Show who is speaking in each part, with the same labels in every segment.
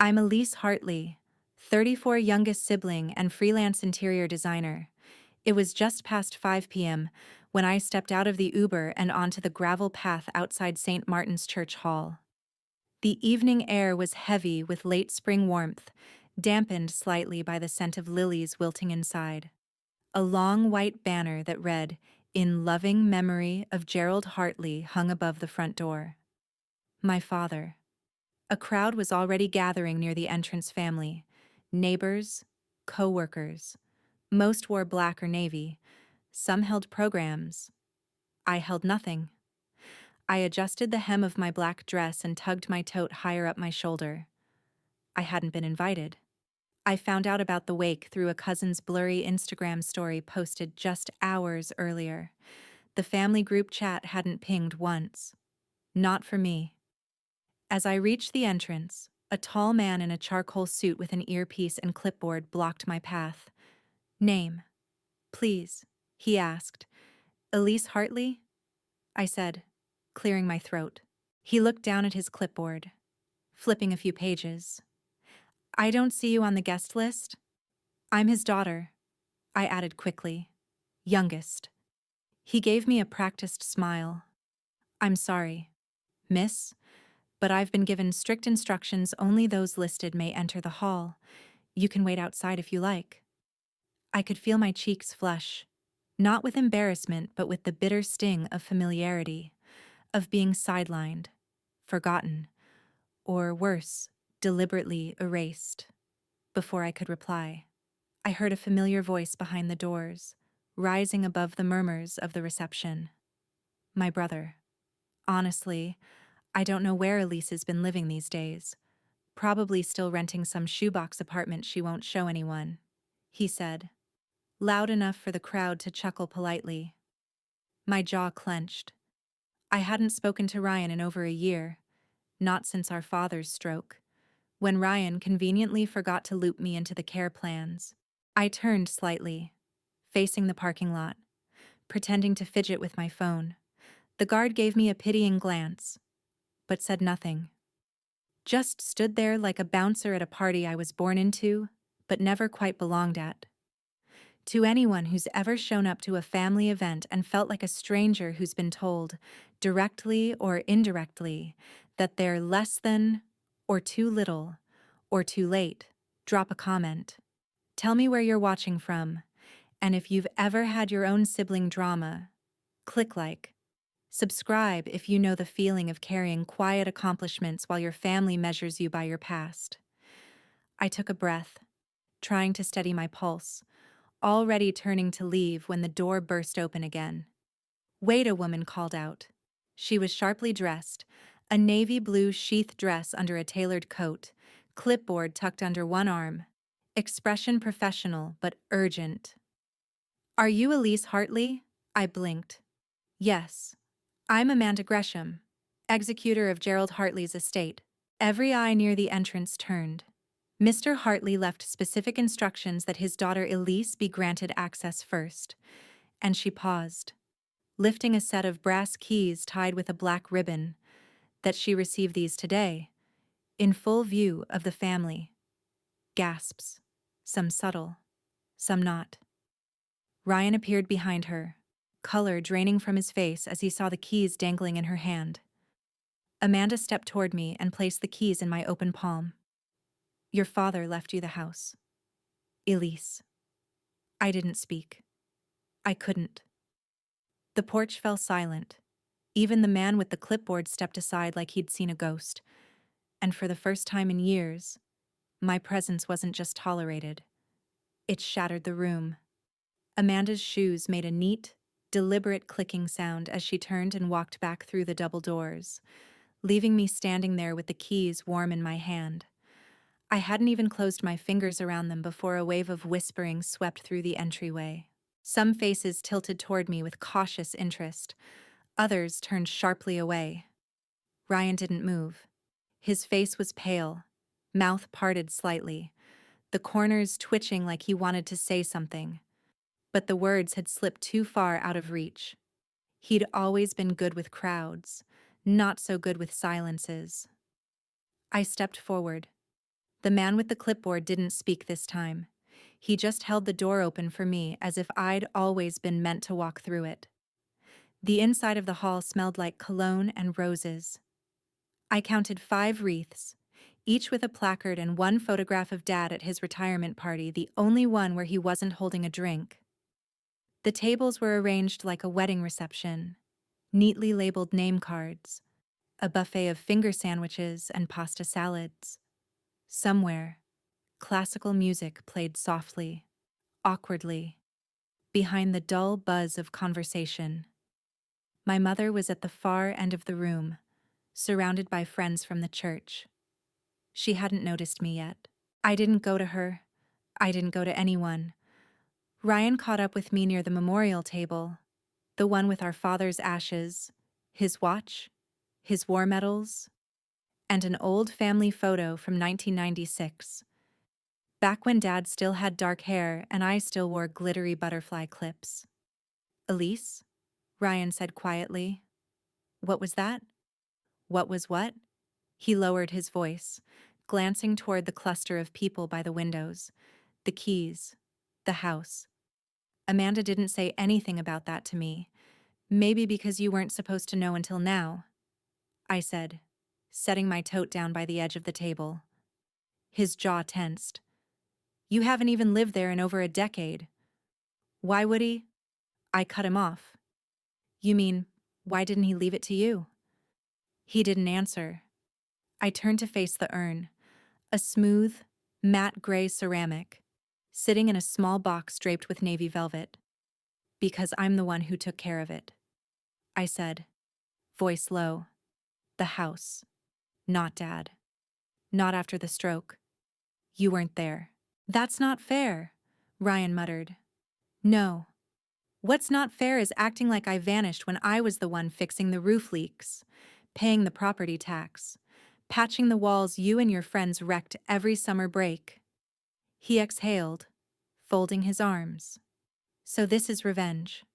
Speaker 1: I'm Elise Hartley, 34 youngest sibling and freelance interior designer. It was just past 5 p.m. when I stepped out of the Uber and onto the gravel path outside St. Martin's Church Hall. The evening air was heavy with late spring warmth, dampened slightly by the scent of lilies wilting inside. A long white banner that read, "In loving memory of Gerald Hartley," hung above the front door. My father. A crowd was already gathering near the entrance family. Neighbors, co-workers. Most wore black or navy. Some held programs. I held nothing. I adjusted the hem of my black dress and tugged my tote higher up my shoulder. I hadn't been invited. I found out about the wake through a cousin's blurry Instagram story posted just hours earlier. The family group chat hadn't pinged once. Not for me. As I reached the entrance, a tall man in a charcoal suit with an earpiece and clipboard blocked my path. "Name, please," he asked. "Elise Hartley?" I said, clearing my throat. He looked down at his clipboard, flipping a few pages. "I don't see you on the guest list." "I'm his daughter," I added quickly. "Youngest." He gave me a practiced smile. "I'm sorry, miss, but I've been given strict instructions only those listed may enter the hall. You can wait outside if you like." I could feel my cheeks flush, not with embarrassment but with the bitter sting of familiarity, of being sidelined, forgotten, or worse, deliberately erased. Before I could reply, I heard a familiar voice behind the doors, rising above the murmurs of the reception. My brother. Honestly, I don't know where Elise has been living these days. Probably still renting some shoebox apartment she won't show anyone, he said, loud enough for the crowd to chuckle politely. My jaw clenched. I hadn't spoken to Ryan in over a year, not since our father's stroke, when Ryan conveniently forgot to loop me into the care plans. I turned slightly, facing the parking lot, pretending to fidget with my phone. The guard gave me a pitying glance, but said nothing. Just stood there like a bouncer at a party I was born into, but never quite belonged at. To anyone who's ever shown up to a family event and felt like a stranger who's been told, directly or indirectly, that they're less than, or too little, or too late, drop a comment. Tell me where you're watching from, and if you've ever had your own sibling drama, click like. Subscribe if you know the feeling of carrying quiet accomplishments while your family measures you by your past. I took a breath, trying to steady my pulse, already turning to leave when the door burst open again. "Wait," a woman called out. She was sharply dressed, a navy blue sheath dress under a tailored coat, clipboard tucked under one arm, expression professional but urgent. "Are you Elise Hartley?" I blinked. "Yes. I'm Amanda Gresham, executor of Gerald Hartley's estate." Every eye near the entrance turned. Mr. Hartley left specific instructions that his daughter Elise be granted access first, and she paused, lifting a set of brass keys tied with a black ribbon, that she received these today, in full view of the family. Gasps, some subtle, some not. Ryan appeared behind her, color draining from his face as he saw the keys dangling in her hand. Amanda stepped toward me and placed the keys in my open palm. "Your father left you the house." Elise. I didn't speak. I couldn't. The porch fell silent. Even the man with the clipboard stepped aside like he'd seen a ghost. And for the first time in years, my presence wasn't just tolerated. It shattered the room. Amanda's shoes made a neat, deliberate clicking sound as she turned and walked back through the double doors, leaving me standing there with the keys warm in my hand. I hadn't even closed my fingers around them before a wave of whispering swept through the entryway. Some faces tilted toward me with cautious interest. Others turned sharply away. Ryan didn't move. His face was pale, mouth parted slightly, the corners twitching like he wanted to say something. But the words had slipped too far out of reach. He'd always been good with crowds, not so good with silences. I stepped forward, The man with the clipboard didn't speak this time. He just held the door open for me as if I'd always been meant to walk through it. The inside of the hall smelled like cologne and roses. I counted 5 wreaths, each with a placard and one photograph of Dad at his retirement party, the only one where he wasn't holding a drink. The tables were arranged like a wedding reception, neatly labeled name cards, a buffet of finger sandwiches and pasta salads. Somewhere, classical music played softly, awkwardly, behind the dull buzz of conversation. My mother was at the far end of the room, surrounded by friends from the church. She hadn't noticed me yet. I didn't go to her. I didn't go to anyone. Ryan caught up with me near the memorial table, the one with our father's ashes, his watch, his war medals, and an old family photo from 1996, back when Dad still had dark hair and I still wore glittery butterfly clips. "Elise?" Ryan said quietly. "What was that?" "What was what?" He lowered his voice, glancing toward the cluster of people by the windows, the keys, the house. "Amanda didn't say anything about that to me. Maybe because you weren't supposed to know until now," I said, setting my tote down by the edge of the table. His jaw tensed. "You haven't even lived there in over a decade." "Why would he?" I cut him off. "You mean, why didn't he leave it to you?" He didn't answer. I turned to face the urn, a smooth, matte gray ceramic, sitting in a small box draped with navy velvet. "Because I'm the one who took care of it," I said, voice low. "The house. Not Dad. Not after the stroke. You weren't there." "That's not fair," Ryan muttered. "No. What's not fair is acting like I vanished when I was the one fixing the roof leaks, paying the property tax, patching the walls you and your friends wrecked every summer break." He exhaled, folding his arms. "So this is revenge.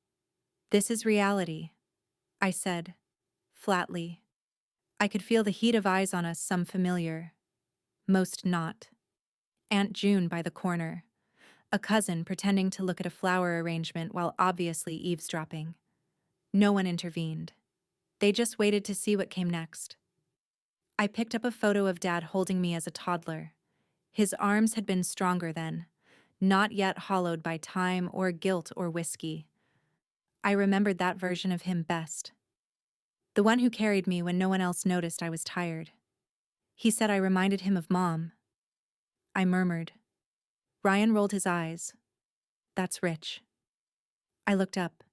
Speaker 1: This is reality," I said, flatly. I could feel the heat of eyes on us, some familiar, most not. Aunt June by the corner, a cousin pretending to look at a flower arrangement while obviously eavesdropping. No one intervened. They just waited to see what came next. I picked up a photo of Dad holding me as a toddler. His arms had been stronger then, not yet hollowed by time or guilt or whiskey. I remembered that version of him best. The one who carried me when no one else noticed I was tired. He said I reminded him of Mom. I murmured. Ryan rolled his eyes. "That's rich." I looked up.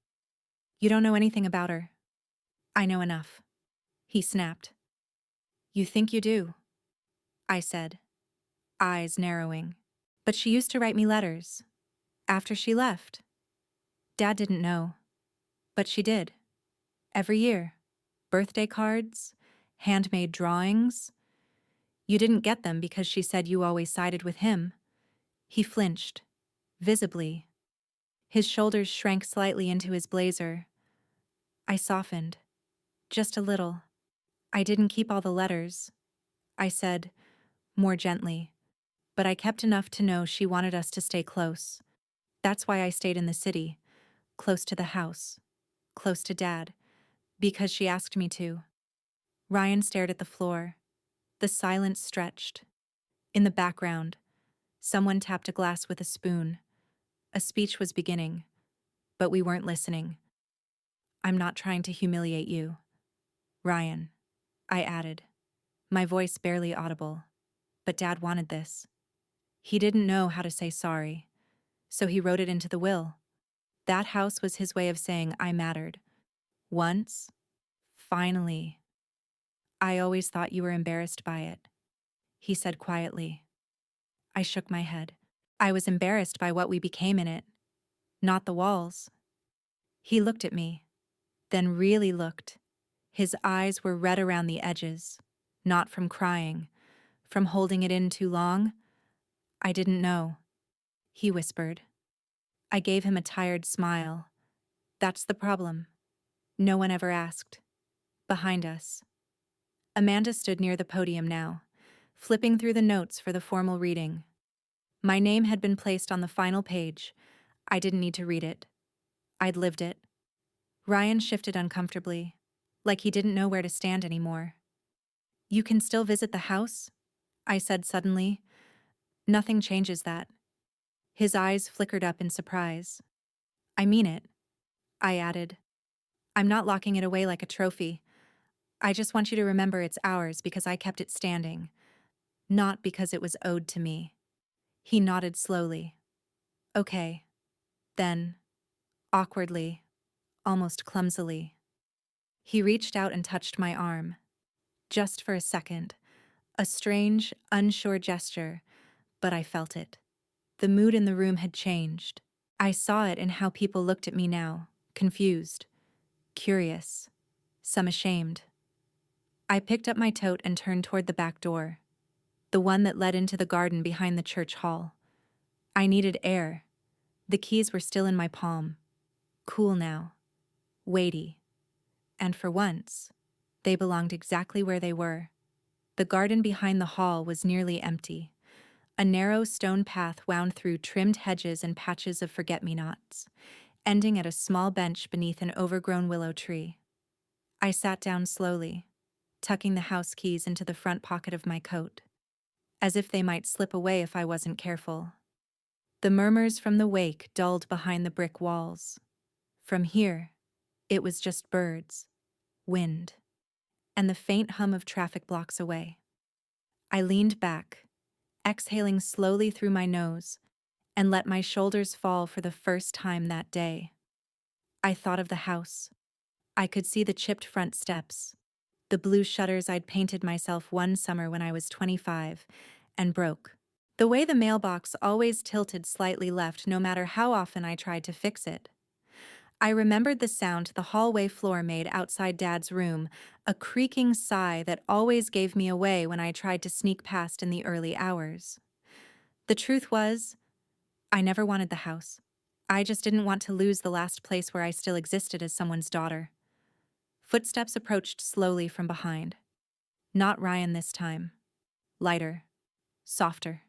Speaker 1: "You don't know anything about her." "I know enough," he snapped. "You think you do," I said, eyes narrowing. "But she used to write me letters. After she left. Dad didn't know. But she did. Every year. Birthday cards, handmade drawings. You didn't get them because she said you always sided with him." He flinched, visibly. His shoulders shrank slightly into his blazer. I softened. Just a little. "I didn't keep all the letters," I said, more gently. "But I kept enough to know she wanted us to stay close. That's why I stayed in the city, close to the house, close to Dad, because she asked me to." Ryan stared at the floor. The silence stretched. In the background, someone tapped a glass with a spoon. A speech was beginning, but we weren't listening. "I'm not trying to humiliate you, Ryan," I added, my voice barely audible. "But Dad wanted this. He didn't know how to say sorry, so he wrote it into the will. That house was his way of saying I mattered. Once, finally." "I always thought you were embarrassed by it," he said quietly. I shook my head. "I was embarrassed by what we became in it, not the walls." He looked at me, then really looked. His eyes were red around the edges, not from crying, from holding it in too long. "I didn't know," he whispered. I gave him a tired smile. "That's the problem. No one ever asked." Behind us, Amanda stood near the podium now, flipping through the notes for the formal reading. My name had been placed on the final page. I didn't need to read it. I'd lived it. Ryan shifted uncomfortably, like he didn't know where to stand anymore. You can still visit the house? I said suddenly. Nothing changes that. His eyes flickered up in surprise. I mean it, I added. I'm not locking it away like a trophy. I just want you to remember it's ours because I kept it standing, not because it was owed to me. He nodded slowly. Okay. Then, awkwardly, almost clumsily, he reached out and touched my arm. Just for a second. A strange, unsure gesture, but I felt it. The mood in the room had changed. I saw it in how people looked at me now, confused, curious, some ashamed. I picked up my tote and turned toward the back door, the one that led into the garden behind the church hall. I needed air. The keys were still in my palm, cool now, weighty. And for once, they belonged exactly where they were. The garden behind the hall was nearly empty. A narrow stone path wound through trimmed hedges and patches of forget-me-nots, ending at a small bench beneath an overgrown willow tree. I sat down slowly, tucking the house keys into the front pocket of my coat, as if they might slip away if I wasn't careful. The murmurs from the wake dulled behind the brick walls. From here, it was just birds, wind, and the faint hum of traffic blocks away. I leaned back, exhaling slowly through my nose, and let my shoulders fall for the first time that day. I thought of the house. I could see the chipped front steps, the blue shutters I'd painted myself one summer when I was 25, and broke. The way the mailbox always tilted slightly left no matter how often I tried to fix it. I remembered the sound the hallway floor made outside Dad's room, a creaking sigh that always gave me away when I tried to sneak past in the early hours. The truth was, I never wanted the house. I just didn't want to lose the last place where I still existed as someone's daughter. Footsteps approached slowly from behind. Not Ryan this time. Lighter. Softer.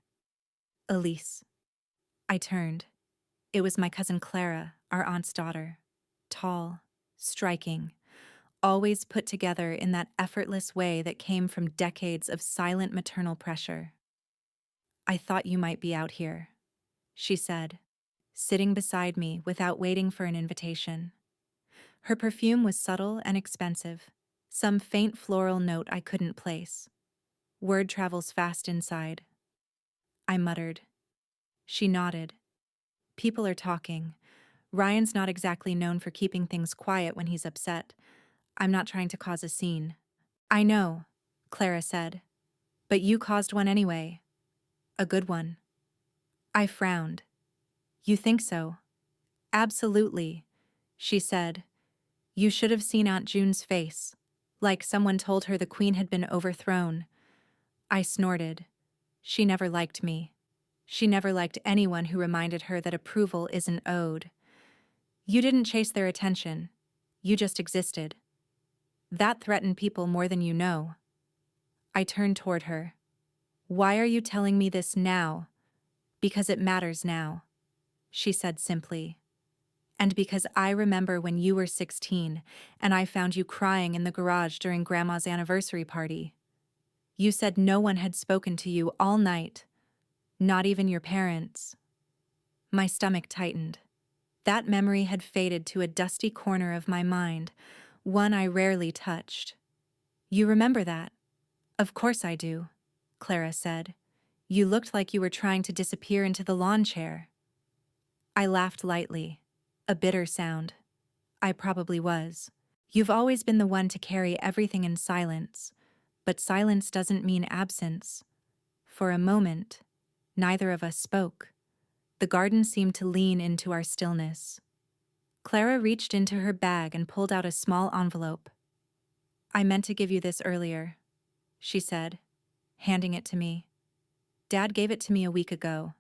Speaker 1: Elise. I turned. It was my cousin Clara, our aunt's daughter. Tall, striking, always put together in that effortless way that came from decades of silent maternal pressure. I thought you might be out here, she said, sitting beside me without waiting for an invitation. Her perfume was subtle and expensive, some faint floral note I couldn't place. Word travels fast inside. I muttered. She nodded. People are talking. Ryan's not exactly known for keeping things quiet when he's upset. I'm not trying to cause a scene. I know, Clara said. But you caused one anyway. A good one. I frowned. You think so? Absolutely, she said. You should have seen Aunt June's face, like someone told her the queen had been overthrown. I snorted. She never liked me. She never liked anyone who reminded her that approval isn't owed. You didn't chase their attention. You just existed. That threatened people more than you know. I turned toward her. Why are you telling me this now? Because it matters now, she said simply. And because I remember when you were 16 and I found you crying in the garage during Grandma's anniversary party. You said no one had spoken to you all night, not even your parents. My stomach tightened. That memory had faded to a dusty corner of my mind, one I rarely touched. You remember that? Of course I do, Clara said. You looked like you were trying to disappear into the lawn chair. I laughed lightly, a bitter sound. I probably was. You've always been the one to carry everything in silence, but silence doesn't mean absence. For a moment, neither of us spoke. The garden seemed to lean into our stillness. Clara reached into her bag and pulled out a small envelope. I meant to give you this earlier, she said, handing it to me. Dad gave it to me a week ago.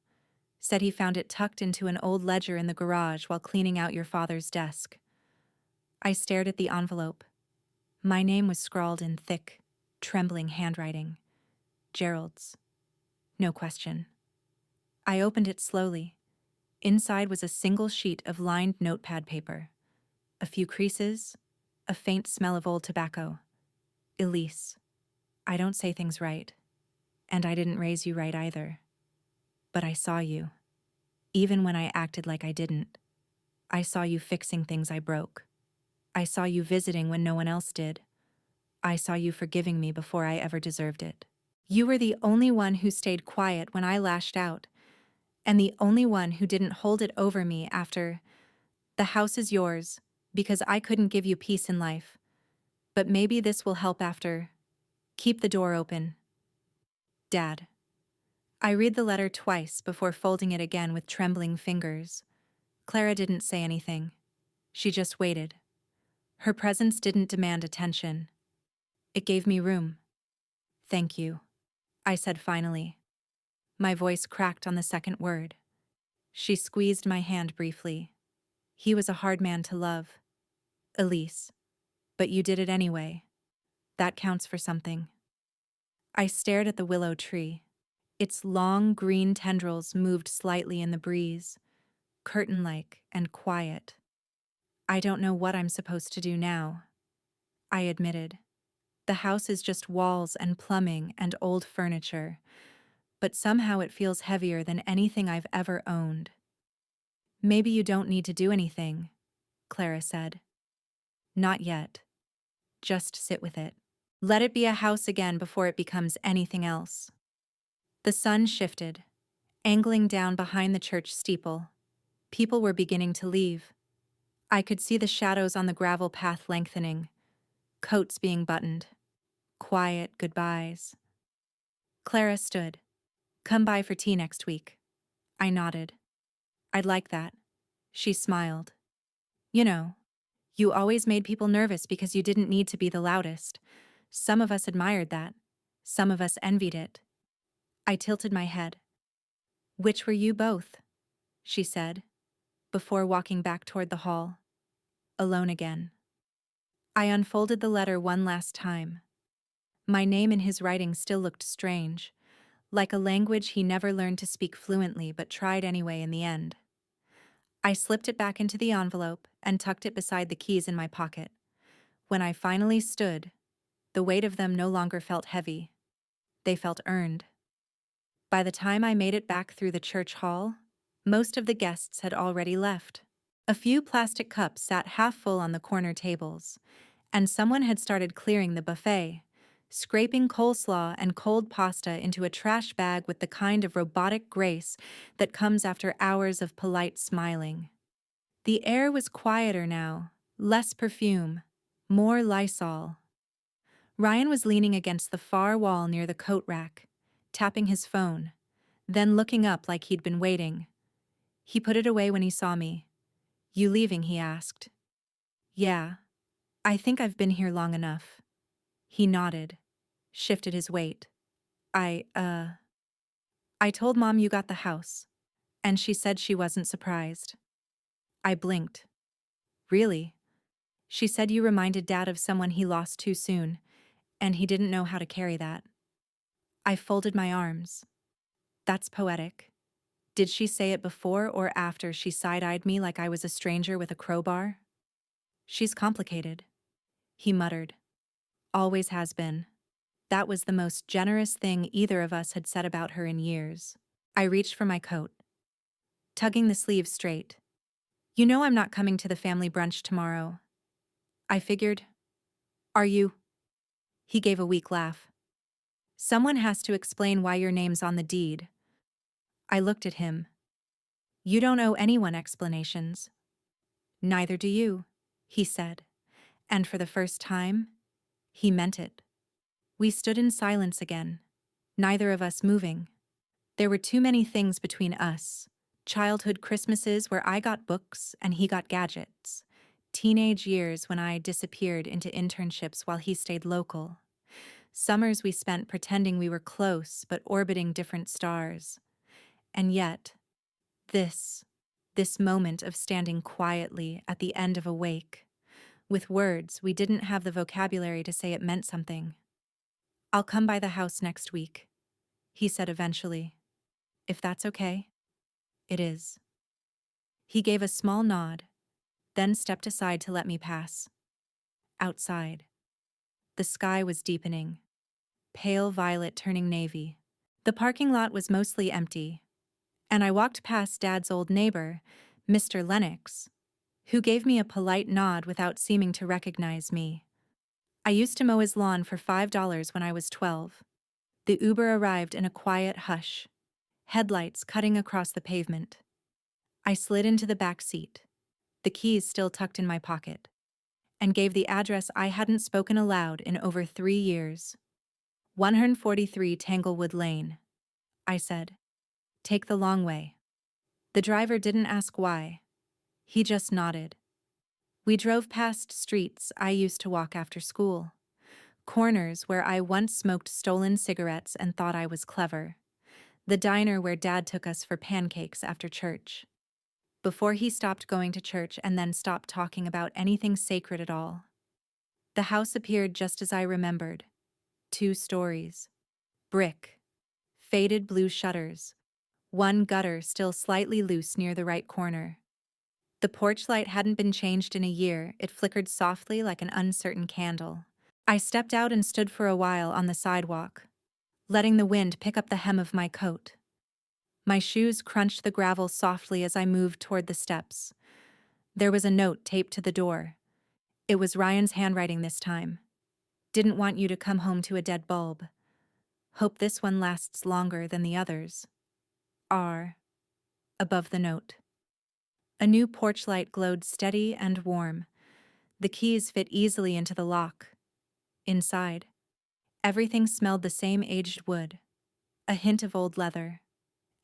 Speaker 1: Said he found it tucked into an old ledger in the garage while cleaning out your father's desk. I stared at the envelope. My name was scrawled in thick, trembling handwriting. Gerald's. No question. I opened it slowly. Inside was a single sheet of lined notepad paper. A few creases, a faint smell of old tobacco. Elise, I don't say things right. And I didn't raise you right either. But I saw you. Even when I acted like I didn't. I saw you fixing things I broke. I saw you visiting when no one else did. I saw you forgiving me before I ever deserved it. You were the only one who stayed quiet when I lashed out, and the only one who didn't hold it over me after. The house is yours, because I couldn't give you peace in life. But maybe this will help after. Keep the door open. Dad. I read the letter twice before folding it again with trembling fingers. Clara didn't say anything. She just waited. Her presence didn't demand attention. It gave me room. Thank you, I said finally. My voice cracked on the second word. She squeezed my hand briefly. He was a hard man to love. Elise. But you did it anyway. That counts for something. I stared at the willow tree. Its long green tendrils moved slightly in the breeze, curtain-like and quiet. I don't know what I'm supposed to do now, I admitted. The house is just walls and plumbing and old furniture, but somehow it feels heavier than anything I've ever owned. Maybe you don't need to do anything, Clara said. Not yet. Just sit with it. Let it be a house again before it becomes anything else. The sun shifted, angling down behind the church steeple. People were beginning to leave. I could see the shadows on the gravel path lengthening, coats being buttoned. Quiet goodbyes. Clara stood. Come by for tea next week. I nodded. I'd like that. She smiled. You know, you always made people nervous because you didn't need to be the loudest. Some of us admired that. Some of us envied it. I tilted my head. Which were you both? She said, before walking back toward the hall. Alone again. I unfolded the letter one last time. My name in his writing still looked strange, like a language he never learned to speak fluently but tried anyway in the end. I slipped it back into the envelope and tucked it beside the keys in my pocket. When I finally stood, the weight of them no longer felt heavy. They felt earned. By the time I made it back through the church hall, most of the guests had already left. A few plastic cups sat half full on the corner tables, and someone had started clearing the buffet, scraping coleslaw and cold pasta into a trash bag with the kind of robotic grace that comes after hours of polite smiling. The air was quieter now, less perfume, more Lysol. Ryan was leaning against the far wall near the coat rack, tapping his phone, then looking up like he'd been waiting. He put it away when he saw me. You leaving? He asked. Yeah, I think I've been here long enough. He nodded, shifted his weight. I told Mom you got the house, and she said she wasn't surprised. I blinked. Really? She said you reminded Dad of someone he lost too soon, and he didn't know how to carry that. I folded my arms. That's poetic. Did she say it before or after she side-eyed me like I was a stranger with a crowbar? She's complicated, he muttered. Always has been. That was the most generous thing either of us had said about her in years. I reached for my coat, tugging the sleeves straight. You know I'm not coming to the family brunch tomorrow. I figured. Are you? He gave a weak laugh. Someone has to explain why your name's on the deed. I looked at him. You don't owe anyone explanations. Neither do you, he said. And for the first time, he meant it. We stood in silence again, neither of us moving. There were too many things between us. Childhood Christmases where I got books and he got gadgets. Teenage years when I disappeared into internships while he stayed local. Summers we spent pretending we were close but orbiting different stars. And yet, this moment of standing quietly at the end of a wake, with words we didn't have the vocabulary to say it meant something. I'll come by the house next week, he said eventually. If that's okay. It is. He gave a small nod, then stepped aside to let me pass. Outside. The sky was deepening, pale violet turning navy. The parking lot was mostly empty, and I walked past Dad's old neighbor, Mr. Lennox, who gave me a polite nod without seeming to recognize me. I used to mow his lawn for $5 when I was 12. The Uber arrived in a quiet hush, headlights cutting across the pavement. I slid into the back seat, the keys still tucked in my pocket, and gave the address I hadn't spoken aloud in over 3 years. 143 Tanglewood Lane, I said. Take the long way. The driver didn't ask why. He just nodded. We drove past streets I used to walk after school, corners where I once smoked stolen cigarettes and thought I was clever, the diner where Dad took us for pancakes after church. Before he stopped going to church and then stopped talking about anything sacred at all. The house appeared just as I remembered. 2 stories. Brick. Faded blue shutters. One gutter still slightly loose near the right corner. The porch light hadn't been changed in a year, it flickered softly like an uncertain candle. I stepped out and stood for a while on the sidewalk, letting the wind pick up the hem of my coat. My shoes crunched the gravel softly as I moved toward the steps. There was a note taped to the door. It was Ryan's handwriting this time. Didn't want you to come home to a dead bulb. Hope this one lasts longer than the others. R. Above the note. A new porch light glowed steady and warm. The keys fit easily into the lock. Inside, everything smelled the same aged wood, a hint of old leather,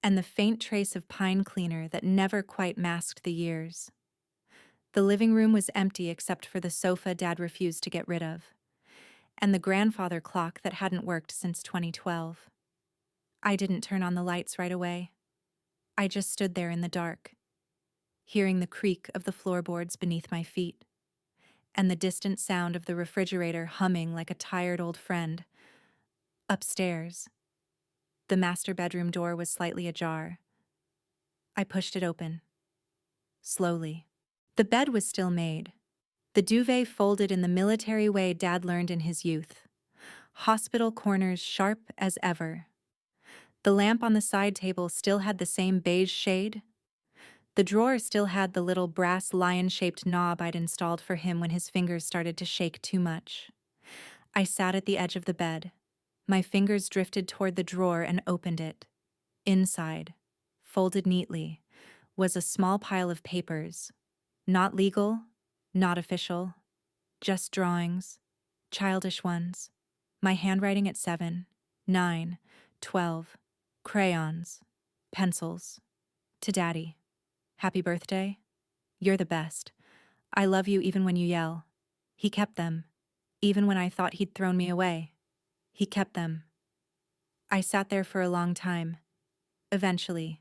Speaker 1: and the faint trace of pine cleaner that never quite masked the years. The living room was empty except for the sofa Dad refused to get rid of, and the grandfather clock that hadn't worked since 2012. I didn't turn on the lights right away. I just stood there in the dark, hearing the creak of the floorboards beneath my feet, and the distant sound of the refrigerator humming like a tired old friend. Upstairs, the master bedroom door was slightly ajar. I pushed it open. Slowly. The bed was still made, the duvet folded in the military way Dad learned in his youth. Hospital corners sharp as ever. The lamp on the side table still had the same beige shade. The drawer still had the little brass lion-shaped knob I'd installed for him when his fingers started to shake too much. I sat at the edge of the bed. My fingers drifted toward the drawer and opened it. Inside, folded neatly, was a small pile of papers. Not legal, not official, just drawings, childish ones. My handwriting at 7, 9, 12, crayons, pencils. To Daddy. Happy birthday. You're the best. I love you even when you yell. He kept them. Even when I thought he'd thrown me away. He kept them. I sat there for a long time. Eventually,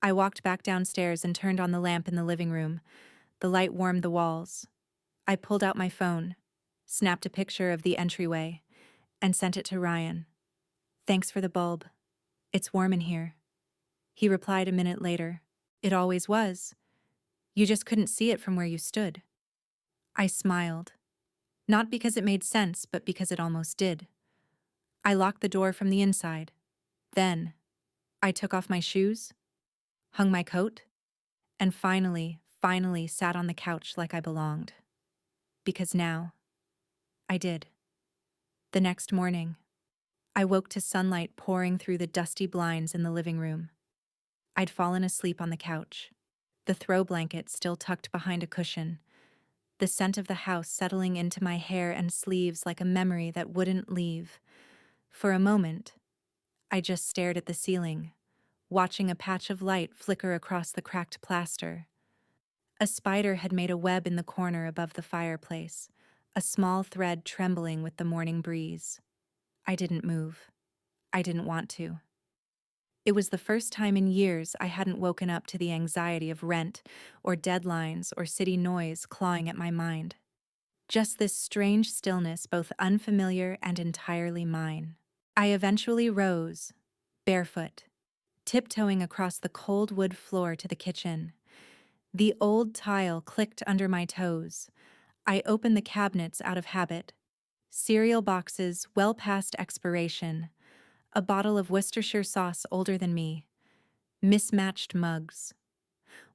Speaker 1: I walked back downstairs and turned on the lamp in the living room. The light warmed the walls. I pulled out my phone, snapped a picture of the entryway, and sent it to Ryan. Thanks for the bulb. It's warm in here. He replied a minute later. It always was. You just couldn't see it from where you stood. I smiled. Not because it made sense, but because it almost did. I locked the door from the inside. Then, I took off my shoes, hung my coat, and finally sat on the couch like I belonged. Because now, I did. The next morning, I woke to sunlight pouring through the dusty blinds in the living room. I'd fallen asleep on the couch, the throw blanket still tucked behind a cushion, the scent of the house settling into my hair and sleeves like a memory that wouldn't leave. For a moment, I just stared at the ceiling, watching a patch of light flicker across the cracked plaster. A spider had made a web in the corner above the fireplace, a small thread trembling with the morning breeze. I didn't move. I didn't want to. It was the first time in years I hadn't woken up to the anxiety of rent or deadlines or city noise clawing at my mind. Just this strange stillness, both unfamiliar and entirely mine. I eventually rose, barefoot, tiptoeing across the cold wood floor to the kitchen. The old tile clicked under my toes. I opened the cabinets out of habit. Cereal boxes well past expiration, a bottle of Worcestershire sauce older than me, mismatched mugs.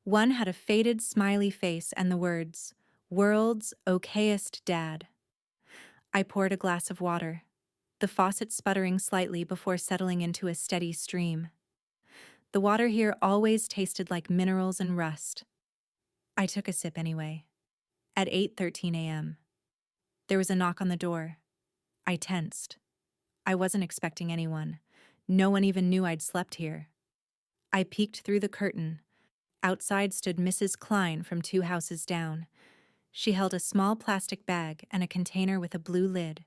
Speaker 1: One had a faded smiley face and the words, "World's okayest dad." I poured a glass of water, the faucet sputtering slightly before settling into a steady stream. The water here always tasted like minerals and rust. I took a sip anyway. At 8:13 a.m. There was a knock on the door. I tensed. I wasn't expecting anyone. No one even knew I'd slept here. I peeked through the curtain. Outside stood Mrs. Klein from 2 houses down. She held a small plastic bag and a container with a blue lid.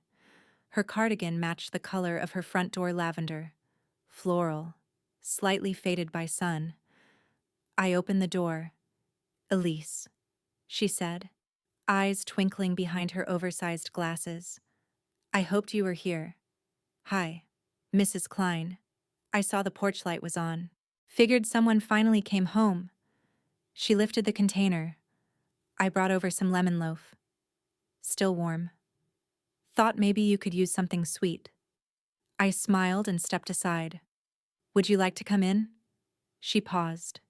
Speaker 1: Her cardigan matched the color of her front door lavender. Floral, slightly faded by sun. I opened the door. "Elise," she said, eyes twinkling behind her oversized glasses. "I hoped you were here." "Hi, Mrs. Klein." I saw the porch light was on. "Figured someone finally came home." She lifted the container. "I brought over some lemon loaf. Still warm. Thought maybe you could use something sweet." I smiled and stepped aside. "Would you like to come in?" She paused.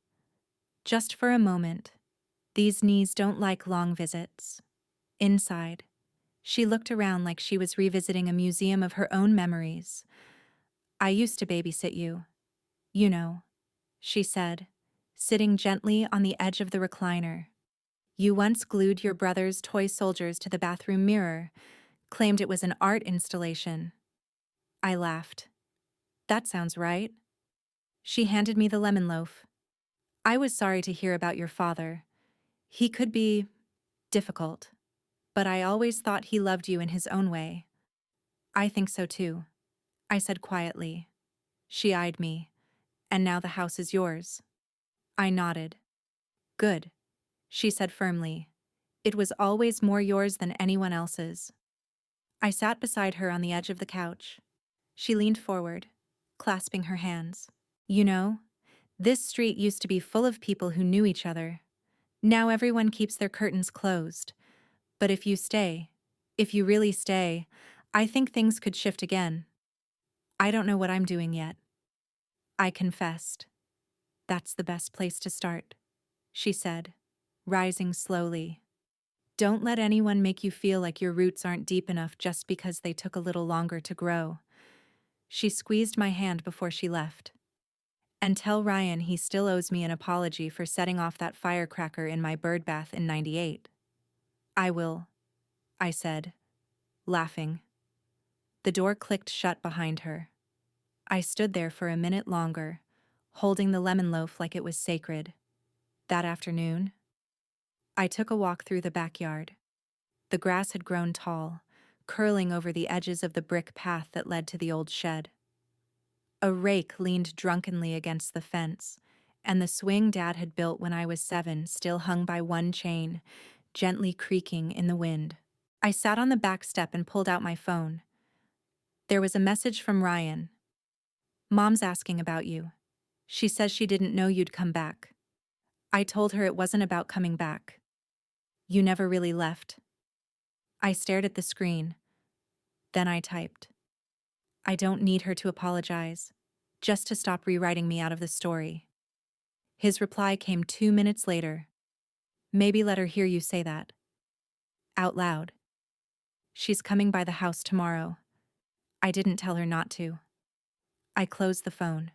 Speaker 1: "Just for a moment. These knees don't like long visits." Inside, she looked around like she was revisiting a museum of her own memories. "I used to babysit you. You know," she said, sitting gently on the edge of the recliner. "You once glued your brother's toy soldiers to the bathroom mirror, claimed it was an art installation." I laughed. "That sounds right." She handed me the lemon loaf. "I was sorry to hear about your father. He could be difficult, but I always thought he loved you in his own way." "I think so too," I said quietly. She eyed me. "And now the house is yours." I nodded. "Good," she said firmly. "It was always more yours than anyone else's." I sat beside her on the edge of the couch. She leaned forward, clasping her hands. "You know, this street used to be full of people who knew each other. Now everyone keeps their curtains closed. But if you really stay, I think things could shift again." "I don't know what I'm doing yet," I confessed. "That's the best place to start," she said, rising slowly. "Don't let anyone make you feel like your roots aren't deep enough just because they took a little longer to grow." She squeezed my hand before she left. "And tell Ryan he still owes me an apology for setting off that firecracker in my birdbath in '98. "I will," I said, laughing. The door clicked shut behind her. I stood there for a minute longer, holding the lemon loaf like it was sacred. That afternoon, I took a walk through the backyard. The grass had grown tall, curling over the edges of the brick path that led to the old shed. A rake leaned drunkenly against the fence, and the swing Dad had built when I was 7 still hung by one chain, gently creaking in the wind. I sat on the back step and pulled out my phone. There was a message from Ryan. "Mom's asking about you. She says she didn't know you'd come back." I told her it wasn't about coming back. "You never really left." I stared at the screen. Then I typed. "I don't need her to apologize, just to stop rewriting me out of the story." His reply came 2 minutes later. "Maybe let her hear you say that." Out loud. "She's coming by the house tomorrow." I didn't tell her not to. I closed the phone.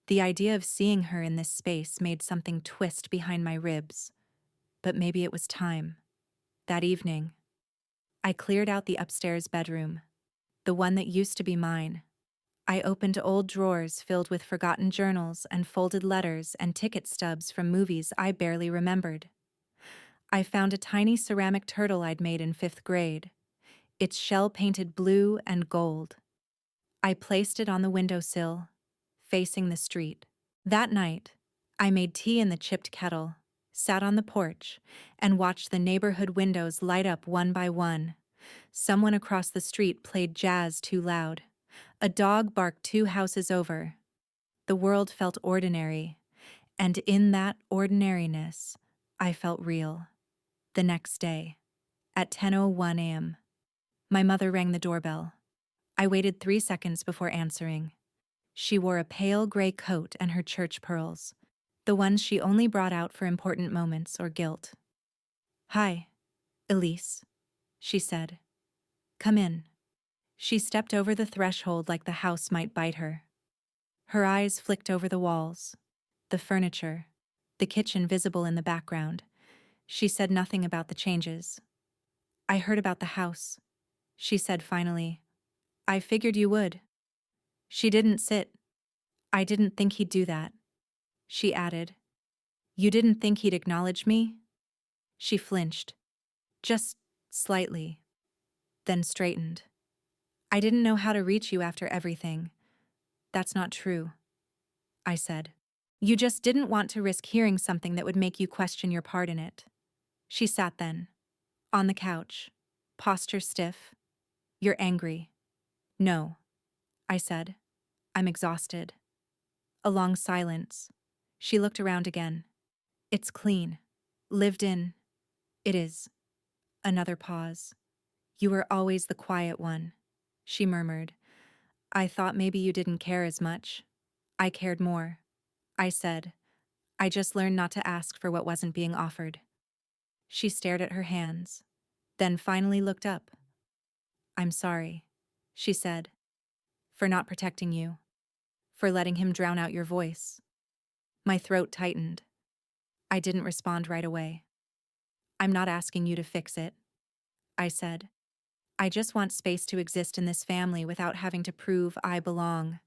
Speaker 1: The idea of seeing her in this space made something twist behind my ribs. But maybe it was time. That evening, I cleared out the upstairs bedroom, the one that used to be mine. I opened old drawers filled with forgotten journals and folded letters and ticket stubs from movies I barely remembered. I found a tiny ceramic turtle I'd made in 5th grade, its shell painted blue and gold. I placed it on the windowsill, facing the street. That night, I made tea in the chipped kettle, sat on the porch, and watched the neighborhood windows light up one by one. Someone across the street played jazz too loud. A dog barked 2 houses over. The world felt ordinary, and in that ordinariness, I felt real. The next day, at 10:01 a.m., my mother rang the doorbell. I waited 3 seconds before answering. She wore a pale gray coat and her church pearls, the ones she only brought out for important moments or guilt. "Hi, Elise," she said. "Come in." She stepped over the threshold like the house might bite her. Her eyes flicked over the walls, the furniture, the kitchen visible in the background. She said nothing about the changes. "I heard about the house," she said finally. "I figured you would." She didn't sit. "I didn't think he'd do that," she added. "You didn't think he'd acknowledge me?" She flinched. Just slightly, then straightened. "I didn't know how to reach you after everything." "That's not true," I said. "You just didn't want to risk hearing something that would make you question your part in it." She sat then, on the couch, posture stiff. "You're angry." "No," I said. "I'm exhausted." A long silence. She looked around again. "It's clean. Lived in." "It is." Another pause. "You were always the quiet one," she murmured. "I thought maybe you didn't care as much." "I cared more," I said. "I just learned not to ask for what wasn't being offered." She stared at her hands, then finally looked up. "I'm sorry," she said, "for not protecting you, for letting him drown out your voice." My throat tightened. I didn't respond right away. "I'm not asking you to fix it," I said. "I just want space to exist in this family without having to prove I belong."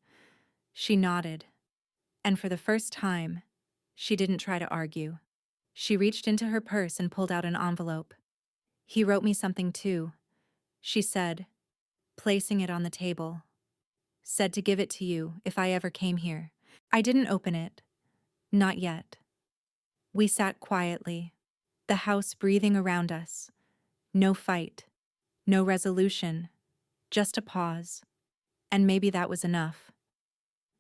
Speaker 1: She nodded, and for the first time, she didn't try to argue. She reached into her purse and pulled out an envelope. "He wrote me something too," she said, placing it on the table. "Said to give it to you if I ever came here." I didn't open it. Not yet. We sat quietly, the house breathing around us. No fight, no resolution, just a pause. And maybe that was enough.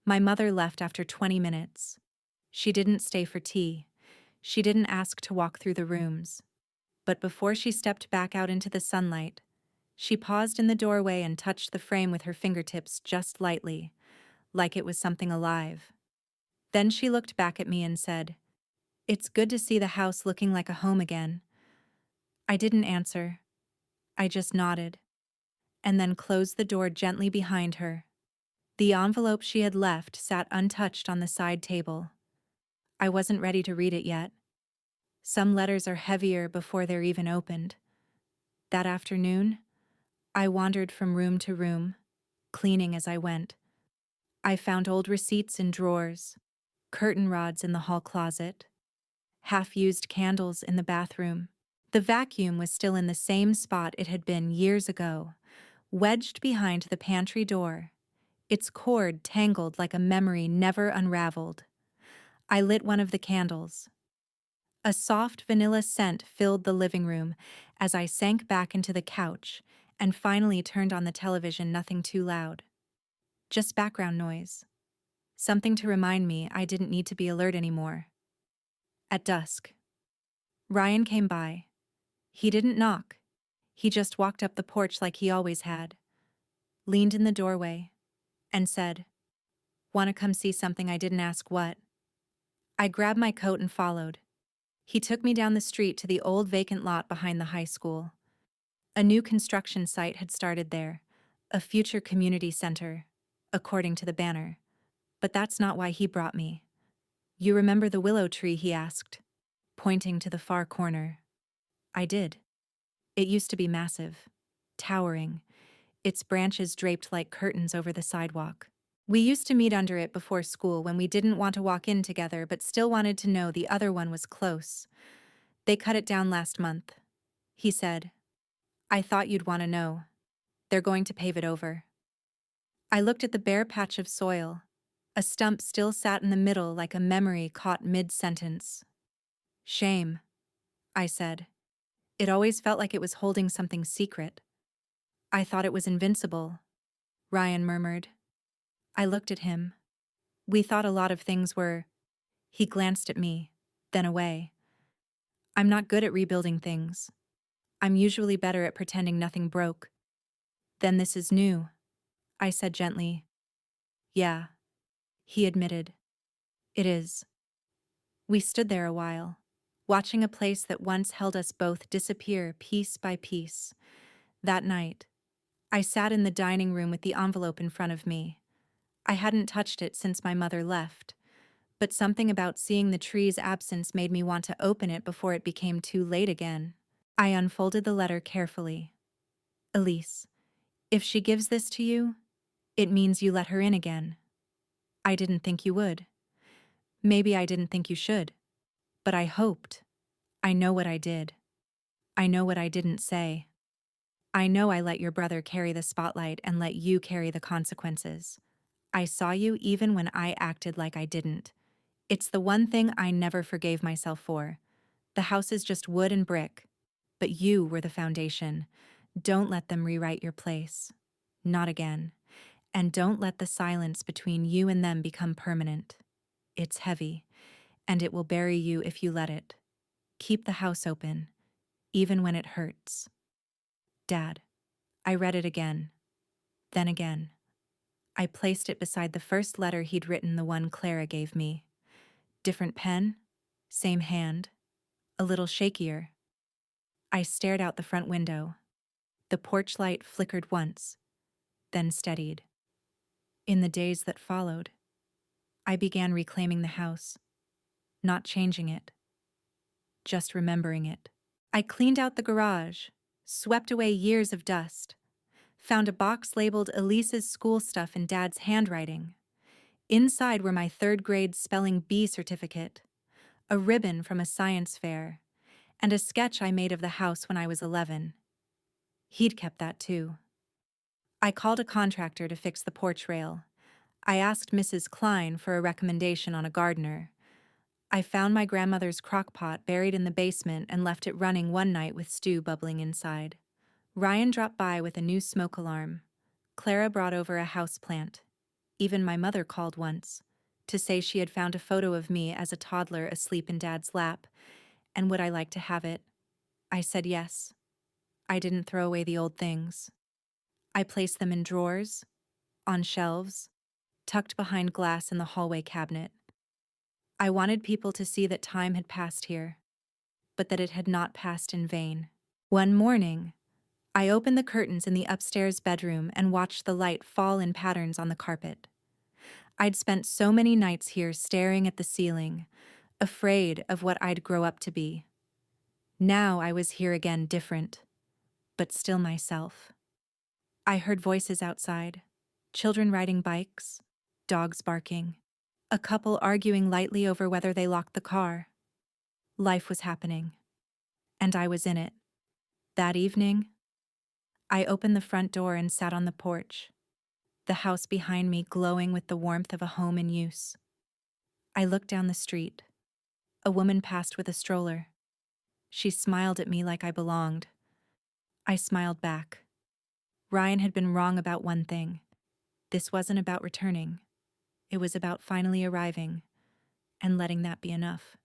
Speaker 1: My mother left after 20 minutes. She didn't stay for tea. She didn't ask to walk through the rooms. But before she stepped back out into the sunlight, she paused in the doorway and touched the frame with her fingertips just lightly, like it was something alive. Then she looked back at me and said, "It's good to see the house looking like a home again." I didn't answer. I just nodded, and then closed the door gently behind her. The envelope she had left sat untouched on the side table. I wasn't ready to read it yet. Some letters are heavier before they're even opened. That afternoon, I wandered from room to room, cleaning as I went. I found old receipts in drawers, curtain rods in the hall closet, half-used candles in the bathroom. The vacuum was still in the same spot it had been years ago, wedged behind the pantry door, its cord tangled like a memory never unraveled. I lit one of the candles. A soft vanilla scent filled the living room as I sank back into the couch and finally turned on the television, nothing too loud. Just background noise. Something to remind me I didn't need to be alert anymore. At dusk, Ryan came by. He didn't knock. He just walked up the porch like he always had, leaned in the doorway, and said, "Want to come see something?" I didn't ask what. I grabbed my coat and followed. He took me down the street to the old vacant lot behind the high school. A new construction site had started there, a future community center, according to the banner. But that's not why he brought me. "You remember the willow tree?" he asked, pointing to the far corner. I did. It used to be massive, towering, its branches draped like curtains over the sidewalk. We used to meet under it before school when we didn't want to walk in together but still wanted to know the other one was close. "They cut it down last month," he said. "I thought you'd want to know. They're going to pave it over." I looked at the bare patch of soil. A stump still sat in the middle like a memory caught mid-sentence. "Shame," I said. It always felt like it was holding something secret. "I thought it was invincible," Ryan murmured. I looked at him. We thought a lot of things were. He glanced at me, then away. I'm not good at rebuilding things. I'm usually better at pretending nothing broke. Then this is new, I said gently. Yeah, he admitted. It is. We stood there a while, watching a place that once held us both disappear piece by piece. That night, I sat in the dining room with the envelope in front of me. I hadn't touched it since my mother left, but something about seeing the tree's absence made me want to open it before it became too late again. I unfolded the letter carefully. Elise, if she gives this to you, it means you let her in again. I didn't think you would. Maybe I didn't think you should. But I hoped. I know what I did. I know what I didn't say. I know I let your brother carry the spotlight and let you carry the consequences. I saw you even when I acted like I didn't. It's the one thing I never forgave myself for. The house is just wood and brick. But you were the foundation. Don't let them rewrite your place. Not again. And don't let the silence between you and them become permanent. It's heavy, and it will bury you if you let it. Keep the house open, even when it hurts. Dad. I read it again. Then again. I placed it beside the first letter he'd written, the one Clara gave me. Different pen, same hand, a little shakier. I stared out the front window. The porch light flickered once, then steadied. In the days that followed, I began reclaiming the house, not changing it, just remembering it. I cleaned out the garage, swept away years of dust, found a box labeled Elise's school stuff in Dad's handwriting. Inside were my third-grade spelling bee certificate, a ribbon from a science fair, and a sketch I made of the house when I was 11. He'd kept that too. I called a contractor to fix the porch rail. I asked Mrs. Klein for a recommendation on a gardener. I found my grandmother's crock pot buried in the basement and left it running one night with stew bubbling inside. Ryan dropped by with a new smoke alarm. Clara brought over a houseplant. Even my mother called once to say she had found a photo of me as a toddler asleep in Dad's lap, and would I like to have it? I said yes. I didn't throw away the old things. I placed them in drawers, on shelves, tucked behind glass in the hallway cabinet. I wanted people to see that time had passed here, but that it had not passed in vain. One morning, I opened the curtains in the upstairs bedroom and watched the light fall in patterns on the carpet. I'd spent so many nights here staring at the ceiling, afraid of what I'd grow up to be. Now I was here again, different, but still myself. I heard voices outside, children riding bikes, dogs barking, a couple arguing lightly over whether they locked the car. Life was happening, and I was in it. That evening, I opened the front door and sat on the porch, the house behind me glowing with the warmth of a home in use. I looked down the street. A woman passed with a stroller. She smiled at me like I belonged. I smiled back. Ryan had been wrong about one thing. This wasn't about returning. It was about finally arriving and letting that be enough.